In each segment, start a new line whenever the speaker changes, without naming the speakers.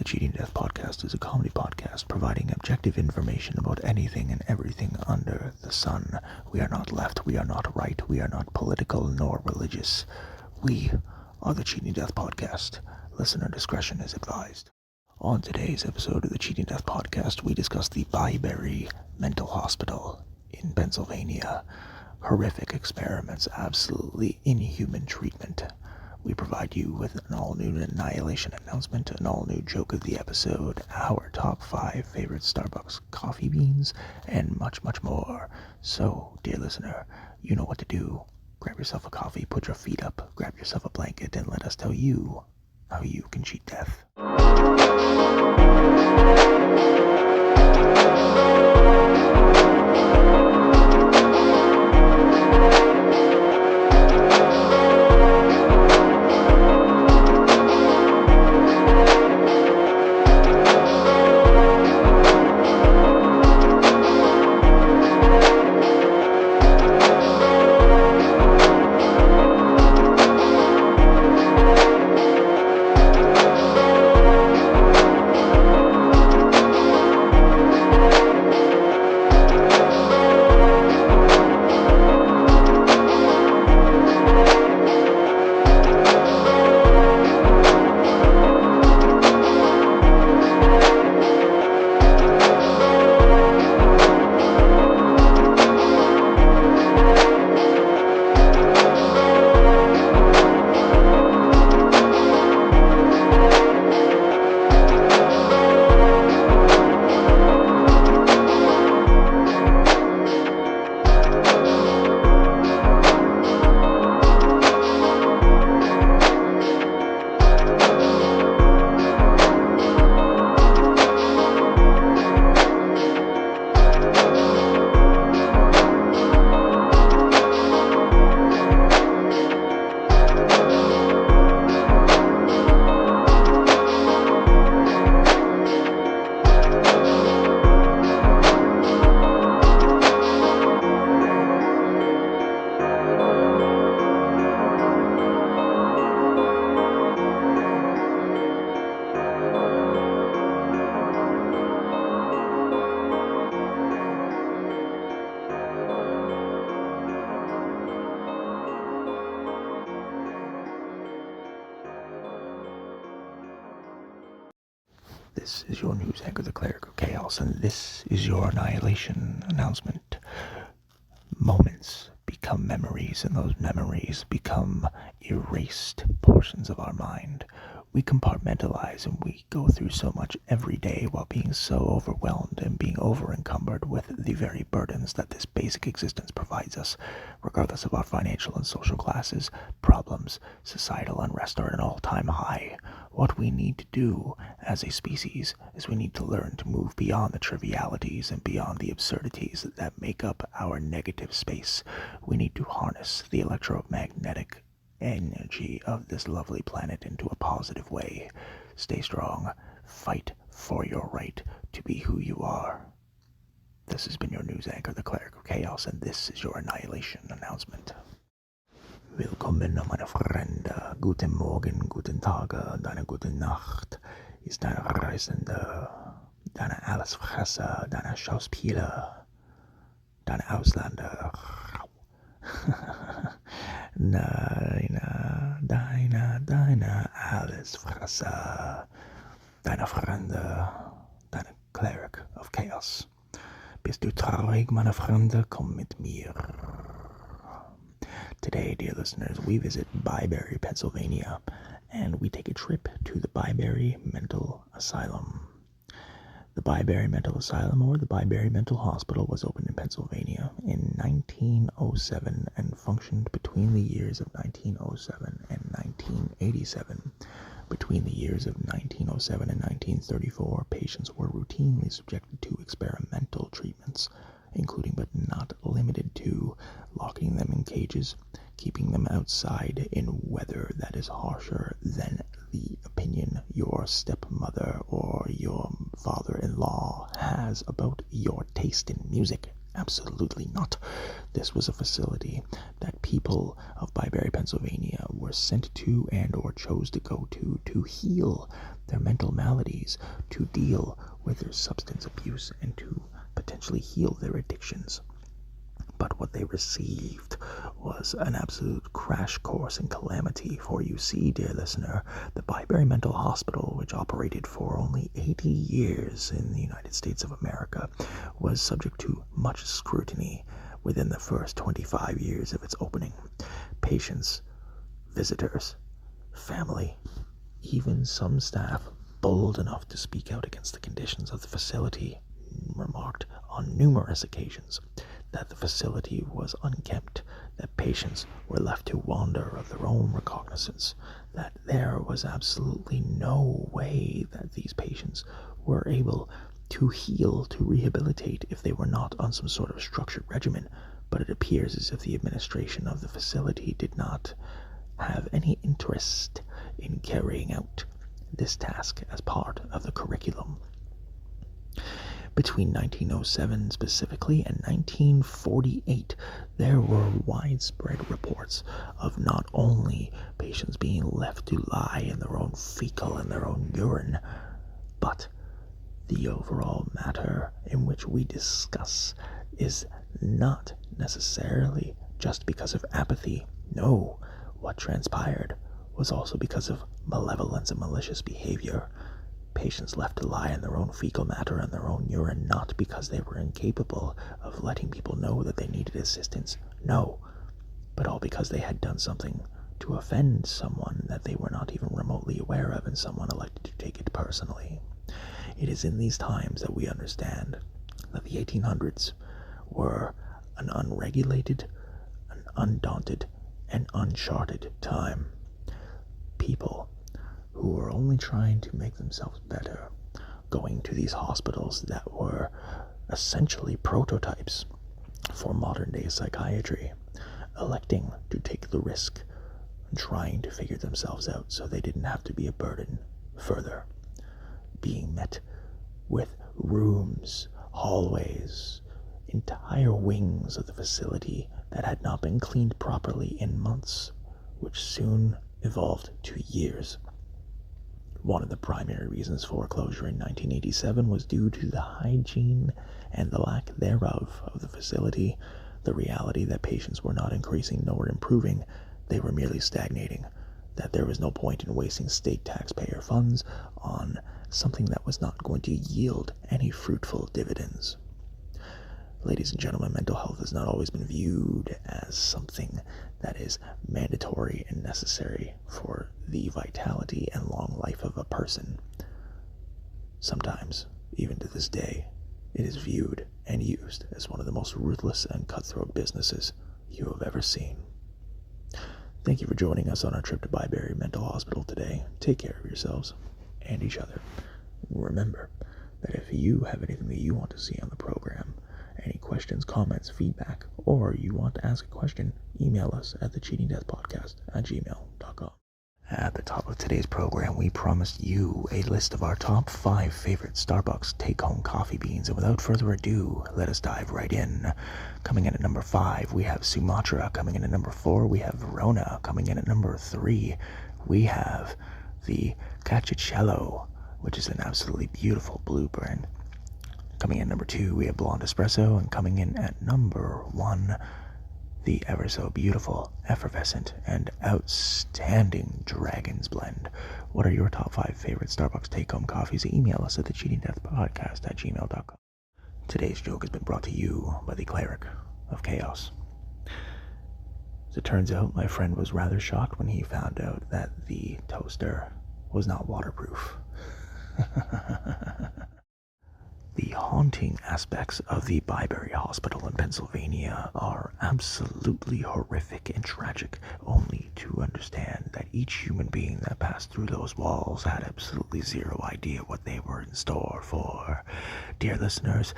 The Cheating Death Podcast is a comedy podcast providing objective information about anything and everything under the sun. We are not left, we are not right, we are not political nor religious. We are the Cheating Death Podcast. Listener discretion is advised. On today's episode of the Cheating Death Podcast, we discuss the Byberry Mental Hospital in Pennsylvania. Horrific experiments, absolutely inhuman treatment. We provide you with an all-new Annihilation Announcement, an all-new joke of the episode, our top 5 favorite Starbucks coffee beans, and much, much more. So, dear listener, you know what to do. Grab yourself a coffee, put your feet up, grab yourself a blanket, and let us tell you how you can cheat death. This is your news anchor, the Cleric of Chaos, and this is your Annihilation Announcement. Moments become memories, and those memories become erased portions of our mind. We compartmentalize and we go through so much every day while being so overwhelmed and being over-encumbered with the very burdens that this basic existence provides us, regardless of our financial and social classes. Problems, societal unrest are at an all-time high. What we need to do as a species is we need to learn to move beyond the trivialities and beyond the absurdities that make up our negative space. We need to harness the electromagnetic energy of this lovely planet into a positive way. Stay strong. Fight for your right to be who you are. This has been your news anchor, the Cleric of Chaos, and this is your Annihilation Announcement. Willkommen, meine Freunde. Guten Morgen, guten Tag, deine gute Nacht. Ist deine Reisende, deine Allesfresser, deine Schauspieler, deine Ausländer. Deine Allesfresser, deine Freunde, deine Cleric of Chaos. Bist du traurig, meine Freunde? Komm mit mir. Today, dear listeners, we visit Byberry, Pennsylvania, and we take a trip to the Byberry Mental Asylum. The Byberry Mental Asylum, or the Byberry Mental Hospital, was opened in Pennsylvania in 1907 and functioned between the years of 1907 and 1987. Between the years of 1907 and 1934, patients were routinely subjected to experimental treatments, including but not limited to locking them in cages, keeping them outside in weather that is harsher than the opinion your stepmother or your father-in-law has about your taste in music, Absolutely not. This was a facility that people of Byberry, Pennsylvania were sent to and or chose to go to heal their mental maladies, to deal with their substance abuse, and to potentially heal their addictions. But what they received was an absolute crash course in calamity. For you see, dear listener, the Byberry Mental Hospital, which operated for only 80 years in the United States of America, was subject to much scrutiny within the first 25 years of its opening. Patients, visitors, family, even some staff bold enough to speak out against the conditions of the facility remarked on numerous occasions that the facility was unkempt, that patients were left to wander of their own recognizance, that there was absolutely no way that these patients were able to heal, to rehabilitate, if they were not on some sort of structured regimen. But it appears as if the administration of the facility did not have any interest in carrying out this task as part of the curriculum. Between 1907 specifically and 1948, there were widespread reports of not only patients being left to lie in their own fecal and their own urine, but the overall matter in which we discuss is not necessarily just because of apathy. No, what transpired was also because of malevolence and malicious behavior. Patients left to lie in their own fecal matter and their own urine, not because they were incapable of letting people know that they needed assistance, no, but all because they had done something to offend someone that they were not even remotely aware of, and someone elected to take it personally. It is in these times that we understand that the 1800s were an unregulated, an undaunted, and uncharted time. People who were only trying to make themselves better, going to these hospitals that were essentially prototypes for modern-day psychiatry, electing to take the risk and trying to figure themselves out so they didn't have to be a burden further, being met with rooms, hallways, entire wings of the facility that had not been cleaned properly in months, which soon evolved to years. One of the primary reasons for closure in 1987 was due to the hygiene and the lack thereof of the facility, the reality that patients were not increasing nor improving, they were merely stagnating, that there was no point in wasting state taxpayer funds on something that was not going to yield any fruitful dividends. Ladies and gentlemen, mental health has not always been viewed as something that is mandatory and necessary for the vitality and long life of a person. Sometimes, even to this day, it is viewed and used as one of the most ruthless and cutthroat businesses you have ever seen. Thank you for joining us on our trip to Byberry Mental Hospital today. Take care of yourselves and each other. Remember that if you have anything that you want to see on the program, any questions, comments, feedback, or you want to ask a question, email us at thecheatingdeathpodcast@gmail.com. At the top of today's program, we promised you a list of our top 5 favorite Starbucks take-home coffee beans, and without further ado, let us dive right in. Coming in at number 5, we have Sumatra. Coming in at number 4, we have Verona. Coming in at number 3, we have the Caccicello, which is an absolutely beautiful blue brand. Coming in at number 2, we have Blonde Espresso, and coming in at number 1, the ever so beautiful, effervescent, and outstanding Dragon's Blend. What are your top 5 favorite Starbucks take-home coffees? Email us at thecheatingdeathpodcast@gmail.com. Today's joke has been brought to you by the Cleric of Chaos. As it turns out, my friend was rather shocked when he found out that the toaster was not waterproof. The haunting aspects of the Byberry Hospital in Pennsylvania are absolutely horrific and tragic, only to understand that each human being that passed through those walls had absolutely zero idea what they were in store for. Dear listeners,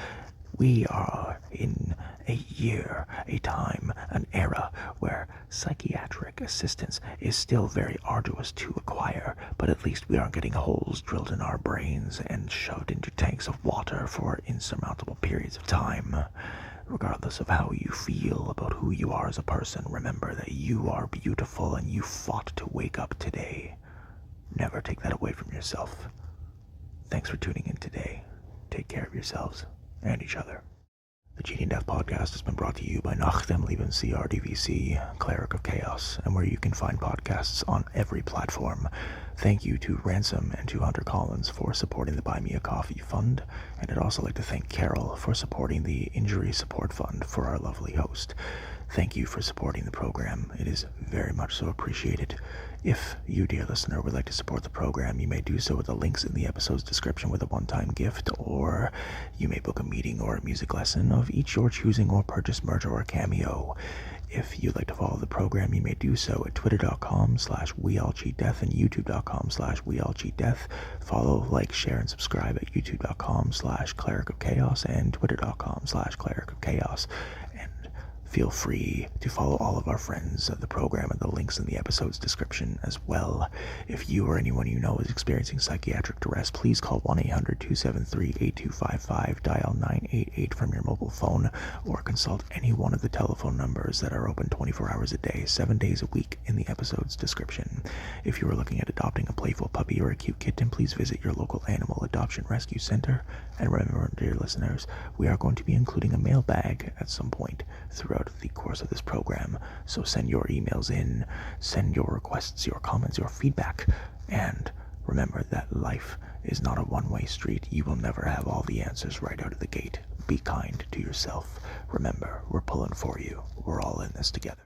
we are in a year, a time, an era where psychiatric assistance is still very arduous to acquire, but at least we aren't getting holes drilled in our brains and shoved into tanks of water for insurmountable periods of time. regardless of how you feel about who you are as a person, remember that you are beautiful and you fought to wake up today. Never take that away from yourself. Thanks for tuning in today. Take care of yourselves and each other. The Cheating Death podcast has been brought to you by Nach dem Leben CRDVC, Cleric of Chaos, and where you can find podcasts on every platform. Thank you to Ransom and to Hunter Collins for supporting the Buy Me a Coffee Fund, and I'd also like to thank Carol for supporting the Injury Support Fund for our lovely host. Thank you for supporting the program. It is very much so appreciated. If you, dear listener, would like to support the program, you may do so with the links in the episode's description with a one-time gift, or you may book a meeting or a music lesson of each your choosing, or purchase merch or a cameo. If you'd like to follow the program, you may do so at twitter.com/weallcheatdeath and youtube.com/weallcheatdeath. Follow, like, share, and subscribe at youtube.com/Cleric of Chaos and twitter.com/Cleric of Chaos. And feel free to follow all of our friends of the program and the links in the episode's description as well. If you or anyone you know is experiencing psychiatric duress, please call 1-800-273-8255, dial 988 from your mobile phone, or consult any one of the telephone numbers that are open 24 hours a day, 7 days a week in the episode's description. If you are looking at adopting a playful puppy or a cute kitten, please visit your local animal adoption rescue center. And remember, dear listeners, we are going to be including a mailbag at some point throughout the course of this program, so send your emails in, send your requests, your comments, your feedback, and remember that life is not a one-way street. You will never have all the answers right out of the gate. Be kind to yourself. Remember, we're pulling for you. We're all in this together.